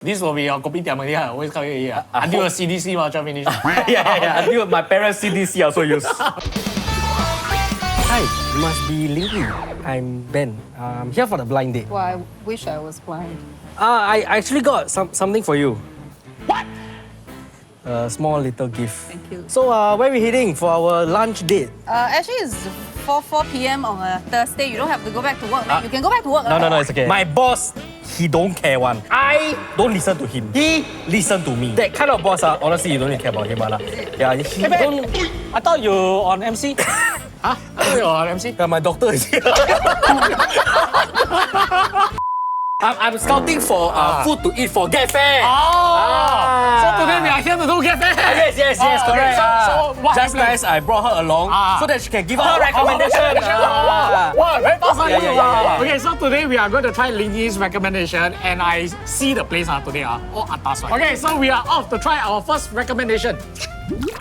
This will be your kopitiam I always come here until a CDC try finish. yeah. Until my parents CDC also use. Hi, you must be Lingyi. I'm Ben. I'm here for the blind date. Well, I wish I was blind. I actually got something for you. What? A small little gift. Thank you. So, where are we heading for our lunch date? Actually, it's 4 p.m. on a Thursday. You don't have to go back to work, man. You can go back to work. No, it's okay. My boss, he don't care one. I don't listen to him. He listen to me. That kind of boss, honestly, you don't really care about him. Yeah, he don't... I thought you on MC. Huh? I thought you on MC? Yeah, my doctor is here. I'm scouting for food to eat for Get Fair. So today we are here to do Get Fair. Yes, correct. So what just happened? nice, I brought her along so that she can give her recommendation. Wow, very fast. Yeah. Okay, so today we are going to try Lingyi's recommendation and I see the place today all atas. Okay, so we are off to try our first recommendation.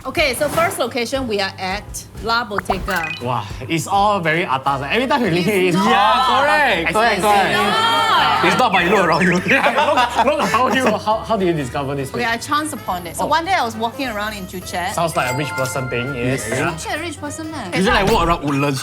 Okay, so first location, we are at La Bottega. Wow, it's all very atas. Every time we leave it's Correct. It's not, but you look around you. Look around you. So how do you discover this place? Okay, I chanced upon it. So one day I was walking around in Gyukatsu. Sounds like a rich person thing. Yes. Gyukatsu, a rich person, man. Usually I walk around Woodlands.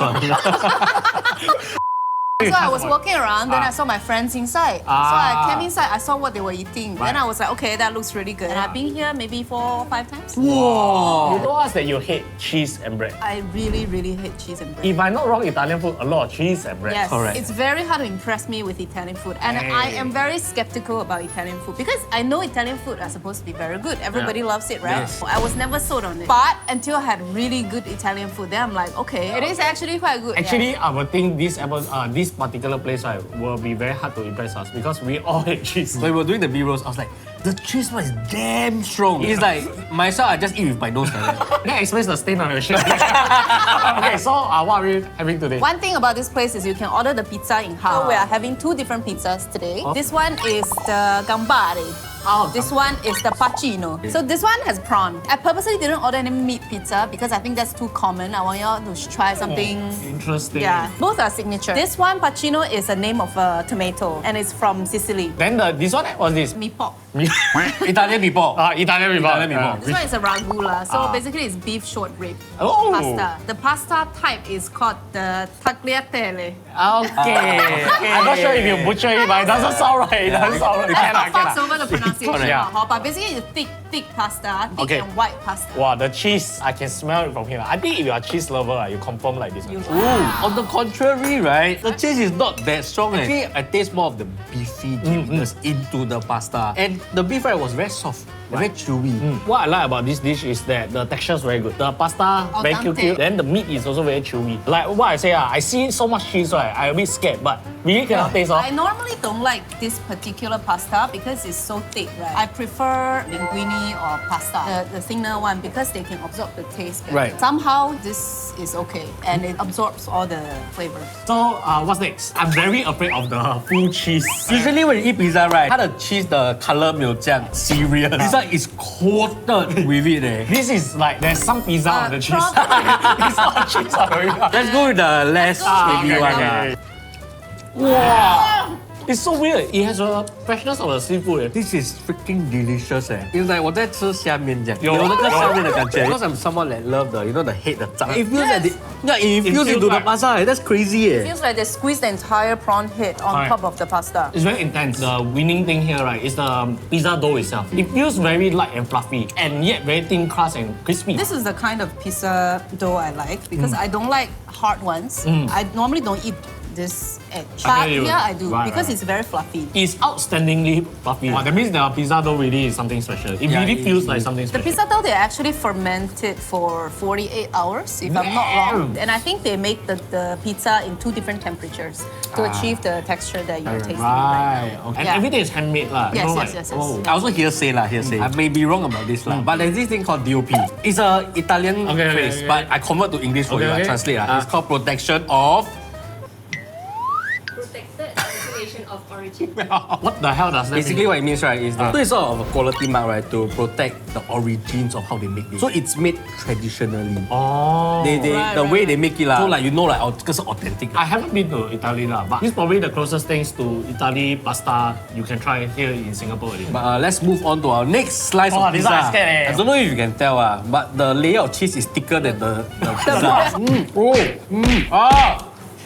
So I was walking around, then I saw my friends inside. So I came inside, I saw what they were eating. Then I was like, okay, that looks really good. And I've been here maybe 4 or 5 times. Whoa! You told us that you hate cheese and bread. I really, really hate cheese and bread. If I'm not wrong, Italian food, a lot of cheese and bread. Yes, Correct. it's very hard to impress me with Italian food. And I am very skeptical about Italian food because I know Italian food are supposed to be very good. Everybody loves it, right? Yes. I was never sold on it. But until I had really good Italian food, then I'm like, okay, it is actually quite good. Actually, I would think this particular place will be very hard to impress us because we all hate cheese. When we were doing the B-rolls, I was like, the cheese one is damn strong. It's like, myself, I just eat with my nose. That explains the stain on your shirt. Okay, so what are we having today? One thing about this place is you can order the pizza in half. So we are having 2 different pizzas today. This one is the gambare. This one is the pacino. So this one has prawn. I purposely didn't order any meat pizza because I think that's too common. I want y'all to try something. Interesting. Yeah, both are signature. This one, pacino, is the name of a tomato and it's from Sicily. Then this one, what's this? Mee pok. Italian people. Italian people. This one is a ragu lah. So basically it's beef short rib pasta. The pasta type is called the tagliatelle. Okay. I'm not sure if you butcher it, but it doesn't sound right. It doesn't sound right. I fucks over the pronunciation. Yeah. But basically it's thick pasta, thick and white pasta. Wow, the cheese, I can smell it from here. I think if you're a cheese lover, you confirm like this one. On the contrary, right? The cheese is not that strong. Actually, I taste more of the beefy juiciness into the pasta. And the beef was very soft, very chewy. What I like about this dish is that the texture is very good. The pasta very cute, then the meat is also very chewy. Like what I say, I see so much cheese, right? I'm a bit scared, but really cannot taste off. I normally don't like this particular pasta because it's so thick, right? I prefer linguine or pasta, the thinner one, because they can absorb the taste better. Right. Somehow this is okay and it absorbs all the flavors. So what's next? I'm very afraid of the full cheese. Usually when you eat pizza, right, 它的 cheese 的 color 没有这样 serious. This one is coated with it. This is like there's some pizza on the cheese. It's not cheese on the Let's go with the less heavy one. Wow! It's so weird. It has a freshness of the seafood. This is freaking delicious. It's like 我在吃虾面这样，有那个虾面的感觉。Because I'm someone that love the the head, the 脏。It feels like it feels into the pasta. That's crazy. It feels like they squeezed the entire prawn head on top of the pasta. It's very intense. The winning thing here, right, is the pizza dough itself. It feels very light and fluffy, and yet very thin crust and crispy. This is the kind of pizza dough I like because I don't like hard ones. I normally don't eat this edge. But here I do because it's very fluffy. It's outstandingly fluffy. That means the pizza dough really is something special. It really feels like something special. The pizza dough, they actually ferment it for 48 hours, if I'm not wrong. And I think they make the pizza in 2 different temperatures to achieve the texture that you're tasting right now. Okay. And everything is handmade lah. Yes. I also hearsay. I may be wrong about this but there's this thing called DOP. It's an Italian phrase, but I convert to English for you. I translate. It's called protection of origin. What the hell does that Basically, mean? what it means, right, is that it's sort of a quality mark, right, to protect the origins of how they make it. So it's made traditionally. Oh. The way they make it, so like you know, like it's authentic. I haven't been to Italy, but this is probably the closest things to Italy pasta you can try here in Singapore. But let's move on to our next slice of this pizza. one I scared, eh. I don't know if you can tell, but the layer of cheese is thicker than the pizza.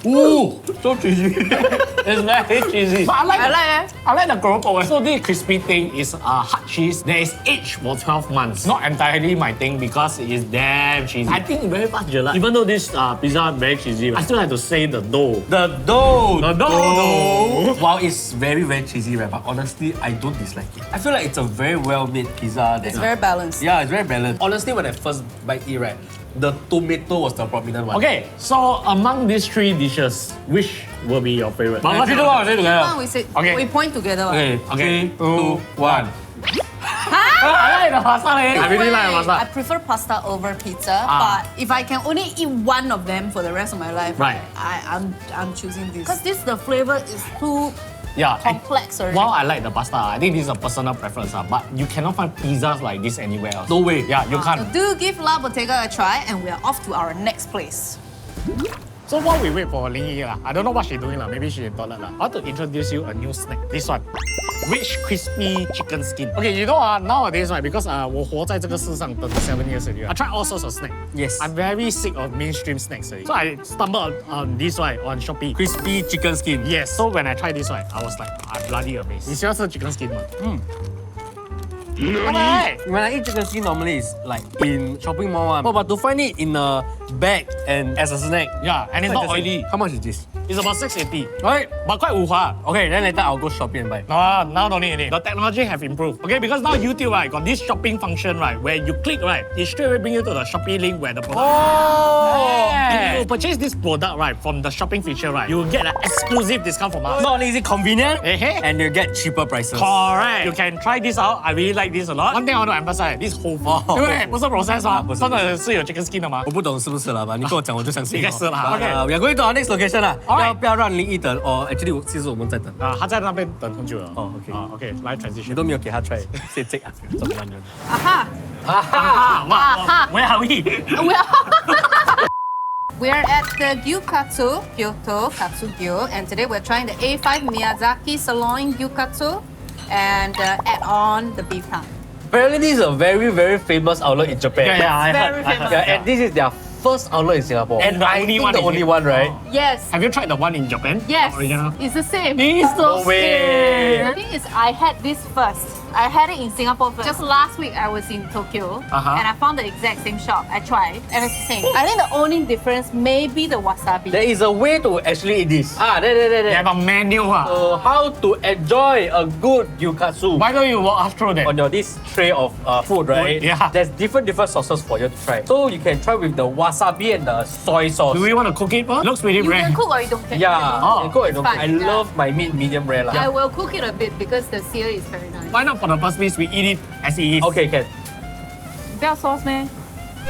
Ooh, so cheesy. It's very cheesy. But I I like the keropok. So this crispy thing is hard cheese that is aged for 12 months. Not entirely my thing because it is damn cheesy. I think it's very fast gelato. Even though this pizza is very cheesy, I still have to say the dough. The dough. The dough. Wow, it's very, very cheesy, right? But honestly, I don't dislike it. I feel like it's a very well-made pizza. It's very balanced. Yeah, it's very balanced. Honestly, when I first bite it, right, the tomato was the prominent one. Okay, so among these three dishes, which will be your favorite? But what you do? What you together? We say Okay. we point together. Okay, Okay. 3, 2, 1. I like the pasta. I really like the I pasta. prefer pasta over pizza, but if I can only eat one of them for the rest of my life, Right. I'm choosing this. Because the flavor is too Yeah. complex already. While I like the pasta, I think this is a personal preference, but you cannot find pizzas like this anywhere else. No way. Yeah, you So can't. do give La Bottega a try, and we are off to our next place. So while we wait for Lingyi, I don't know what she's doing. Maybe she's in toilet. I want to introduce you a new snack. This one. Rich, crispy chicken skin. Okay, you know nowadays, right, because 我活在这个世上 37 years already, I try all sorts of snacks. Yes. I'm very sick of mainstream snacks already. So I stumbled on this one on Shopee. Crispy chicken skin. Yes. So when I tried this one, I was like, I'm bloody amazed. 你喜欢吃 chicken skin 吗？Alright. When I eat chicken skin, normally it's like in shopping mall. But to find it in a bag and as a snack, Yeah, and it's not oily. How much is this? It's about 680. Right. But quite 五花. Okay, then later I'll go shopping and buy. No, now don't need any. The technology have improved. Okay, because now YouTube, right, got this shopping function, right, where you click, right, it straight away bring you to the Shopee link where the product. Oh! If you purchase this product, right, from the shopping feature, right, you will get an exclusive discount from us. Not only is it convenient, Eh-heh. and you get cheaper prices. Correct. You can try this out. I really like this a lot. One thing I want to emphasize, this whole food. 哦对不对？不是 process 啊，不是真的是有 chicken skin 的吗？我不懂是不是了吧？你跟我讲我就相信。应该是啦 OK we are going to our next location 啦。 Alright 不要让林毅等哦。Actually，其实我们在等。他在那边等很久了。哦，OK ，OK，来 transition 你。都没有给他 try，谢谢啊，怎么样呢？ Aha! 哇，Where are we？ We are at the Gyukatsu, Kyoto, Katsugyu, and today we're trying the A5 Miyazaki Sirloin Gyukatsu and add on the beef tongue. Apparently, this is a very, very famous outlet in Japan. Yeah, I Very heard. I famous. heard. Yeah, and this is their first outlet in Singapore. And the I only think one the is only it? one, right? Yes. Have you tried the one in Japan? Yes. The original? It's the same. It's No way. The thing is, I had this first. I had it in Singapore first. Just last week, I was in Tokyo, and I found the exact same shop. I tried, and it's the same. I think the only difference may be the wasabi. There is a way to actually eat this. They there. have a menu. So how to enjoy a good gyukatsu Why don't you walk us through that? on your this tray of food, right? Yeah. There's different sauces for you to try. So you can try with the wasabi and the soy sauce. Do we want to cook it first? Looks pretty You rare. can cook or you don't care. Yeah, Oh, and cook and it's don't cook. I fine, yeah. love my meat medium rare lah. I will cook it a bit because the sear is very nice. Why not for the first piece we eat it as it is? Okay, can. 不要 sauce 咩?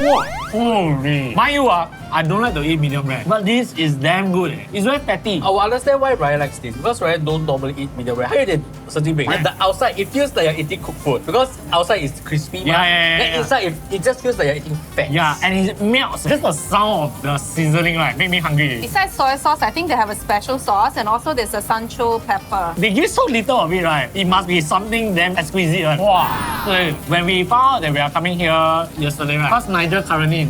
Wow. Holy. Mind you, I don't like to eat medium rare. But this is damn good. It's very fatty. I will understand why Ryan likes this because Ryan don't normally eat medium rare. 还有点神经病. And the outside, it feels like you're eating cooked food because outside is crispy. Yeah, yeah. Then inside, it just feels like you're eating fat. Yeah, and it melts. Just the sound of the seasoning, right, make me hungry. Besides soy sauce, I think they have a special sauce and also there's a sancho pepper. They give so little of it, right? It must be something damn exquisite, right? Wow. So when we found out that we are coming here yesterday, right? Because Nigel currently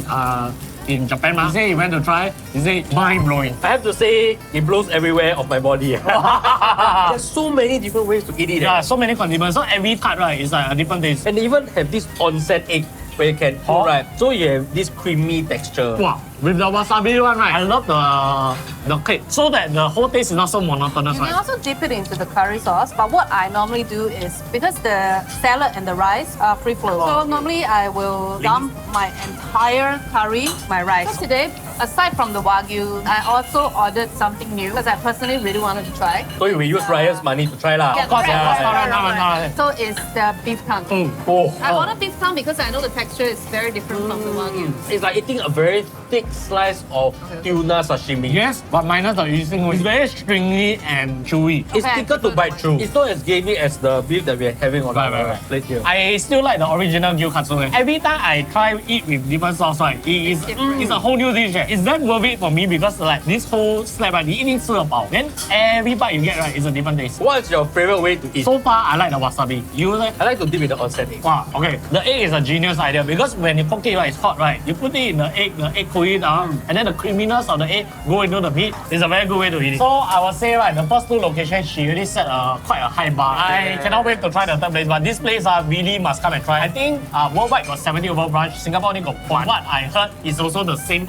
in Japan, he said he went to try. He said mind blowing. I have to say, it blows everywhere of my body. There's so many different ways to eat it. Yeah, so many condiments. So every cut, right, is like a different taste. And they even have this onsen egg where you can Oh. right? So you have this creamy texture. Wow. With the wasabi one, right? I love the cake. So that the whole taste is not so monotonous, You can right? also dip it into the curry sauce, but what I normally do is, because the salad and the rice are free flow, so normally I will dump my entire curry, my rice. Today, aside from the Wagyu, I also ordered something new because I personally really wanted to try. So we use Ryan's money to try lah. Yeah, Of course, correct, yeah. correct. So it's the beef tongue. Oh. I ordered beef tongue because I know the texture is very different from the Wagyu. It's like eating a very thick slice of tuna sashimi. Yes, but minus the using. It's very stringy and chewy. It's Okay, thicker to bite through. It's not as gamey as the beef that we're having on Right, our right. plate here. I still like the original Gyukatsu. Every time I try eat with different sauce, right, it's a whole new dish. It's that worth it for me because like this whole slab, right, 你一定吃得饱. Then every bite you get, right, is a different taste. What's your favorite way to eat? So far, I like the wasabi. You like? I like to dip with the onsen egg. Wow, okay. The egg is a genius idea because when you cook it, right, it's hot, right? You put it in the egg cool it down, and then the creaminess of the egg go into the meat. It's a very good way to eat it. So I would say, right, the first two locations, she really set quite a high bar. I cannot wait to try the third place, but this place really must come and try. I think worldwide got 70 over branch, Singapore only got one. What I heard is also the same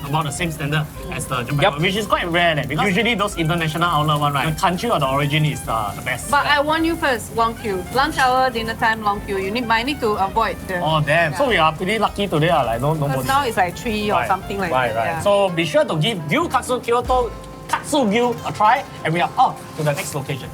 standard as the Japan one, which is quite rare because usually those international outlet one, right, the country or the origin is the best. But I warn you first, long queue. Lunch hour, dinner time, long queue. Might need to avoid the... Oh damn! So we are pretty lucky today, like no more. Because now it's like 3 or something like that. Right. Yeah. So be sure to give Gyukatsu Kyoto Katsugyu a try, and we are off to the next location.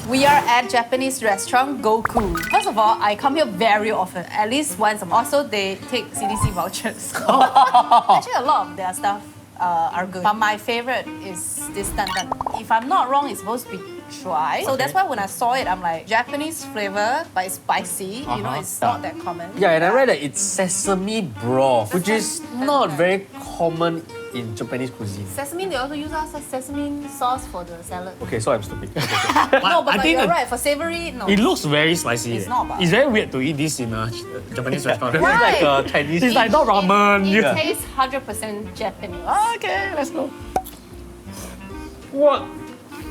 We are at Japanese restaurant Goku. First of all, I come here very often, at least once a month. Also, they take CDC vouchers. Actually, a lot of their stuff are good. But my favorite is this dandan. If I'm not wrong, it's supposed to be dry. So that's why when I saw it, I'm like, Japanese flavor, but it's spicy. You know, it's not that common. Yeah, and I read that it's sesame broth, which is not very common in Japanese cuisine. Sesame, they also use sesame sauce for the salad. Okay, so I'm stupid. No, but I think you're the- right. For savory, no. It looks very spicy. It's not, but- It's very weird to eat this in a Japanese restaurant. It's like a Chinese. It's like not ramen. It Yeah. tastes 100% Japanese. Okay, let's go. What?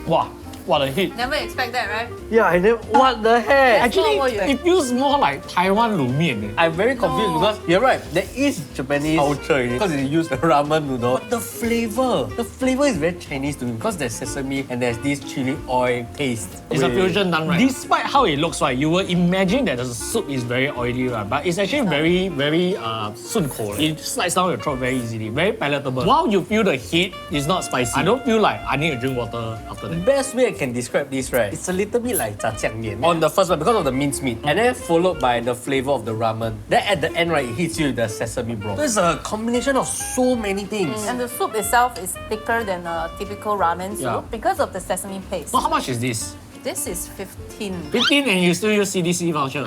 Wow, what a hit. Never expect that, right? Yeah, I know. What the heck? Actually, what you it feels more like Taiwan 卤面. I'm very confused No. because you're right. There is Japanese culture in it because they use the ramen noodle. But the flavor is very Chinese to me because there's sesame and there's this chili oil taste. It's a Wait. fusion done right. Despite how it looks, right, you will imagine that the soup is very oily, right? But it's actually very 顺口. It slides down your throat very easily, very palatable. While you feel the heat, it's not spicy. I don't feel like I need to drink water after The that. best way I can describe this, right? It's a little bit like 炸酱面. On the first one because of the minced meat, and then followed by the flavor of the ramen. Then at the end, right, it hits you with the sesame broth. So it's a combination of so many things. And the soup itself is thicker than a typical ramen soup Yeah. because of the sesame paste. So how much is this? This is 15. 15 and you still use CDC voucher.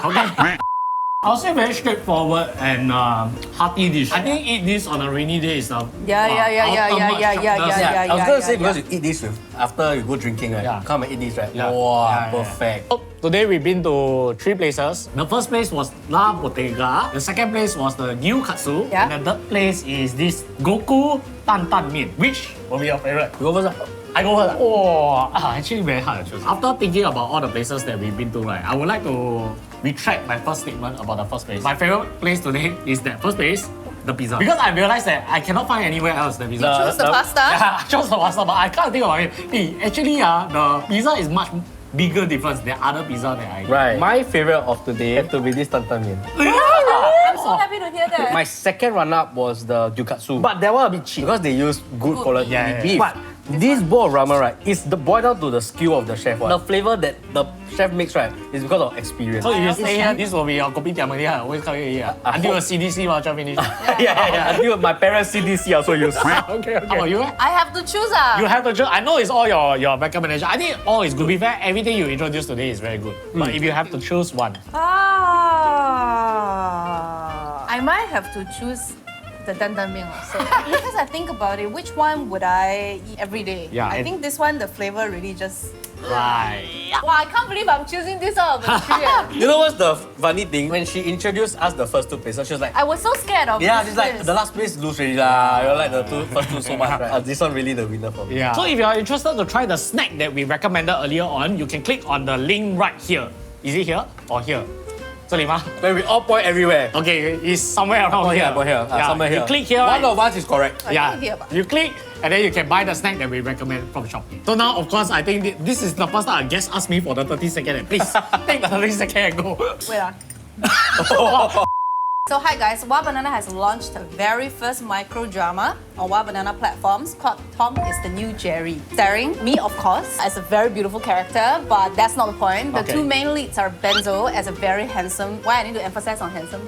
Okay. I'll say very straightforward and hearty dish. I think eat this on a rainy day is Yeah. I was gonna say yeah. because you eat this with after you go drinking, right? Yeah. Come and eat this, right? Yeah. Wow, Yeah. perfect. So, today we've been to 3 places. The first place was La Bottega. The second place was the Gyukatsu. Yeah. And the third place is this Goku Tan Tan Mian. Which will be your favorite? You go first. I go first. Oh, actually very hard to choose. After thinking about all the places that we've been to, right, I would like to retract my first statement about the first place. My favorite place today is that first place, the pizza. Because I realized that I cannot find anywhere else the pizza. Choose the pasta. Yeah, I chose the pasta, but I can't think about it. Hey, actually, the pizza is much bigger difference than other pizza that I eat. Right. My favorite of today had to be this Tan Tan Mian. I'm so happy to hear that. My second run-up was the Gyukatsu. But that one a bit cheap because they use good quality Yeah. beef. But this bowl of ramen, right, is the boiled down to the skill of the chef. The flavor that the chef makes, right, is because of experience. So if you stay here, this will be your kopitiam already. I always come here. Until the CDC voucher finish. yeah. Until my parents see this, also use. Okay. How about you? I have to choose. You have to choose. I know it's all your recommendation. I think all is good. To be fair, everything you introduced today is very good. But if you have to choose one, I might have to choose the dandan mian also. Because I think about it, which one would I eat every day? Yeah, I and- think this one, the flavor really just... right. Wow, I can't believe I'm choosing this out of the three. You know what's the funny thing? When she introduced us the first two places, she was like, I was so scared of yeah, this she's like, place. the last place lose really lah. You like the first two so much, right? This one really the winner for me. Yeah. So if you are interested to try the snack that we recommended earlier on, you can click on the link right here. Is it here or here? 这里吗? Where we all point everywhere. Okay, it's somewhere around Point here. here, point here. Yeah. Somewhere here. You click here. One right? of us is correct. Yeah, click here, but- you click and then you can buy the snack that we recommend from Shopee. So now, of course, I think this is the first time a guest asked me for the 30 second. And please take the 30 second and go. Wait, So hi guys, WahBanana has launched the very first micro drama on WahBanana platforms called Tom is the New Jerry. Starring me, of course, as a very beautiful character, but that's not the point. The two main leads are Benzo as a very handsome, why I need to emphasize on handsome,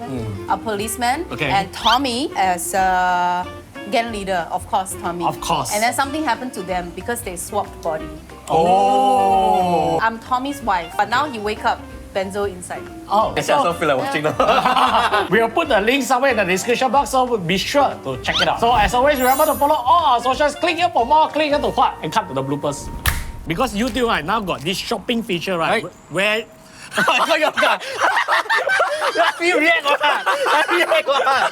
a policeman, and Tommy as a gang leader, of course, Tommy. Of course. And then something happened to them because they swapped body. Oh. I'm Tommy's wife, but now he wake up Benzo inside. Oh. Actually, I also feel like watching now. We'll put the link somewhere in the description box, so be sure to check it out. So as always, remember to follow all our socials. Click here for more, click here to what, and cut to the bloopers. Because YouTube right now got this shopping feature, right? Where... Kau yang kan? Lagi react orang. Lagi react orang.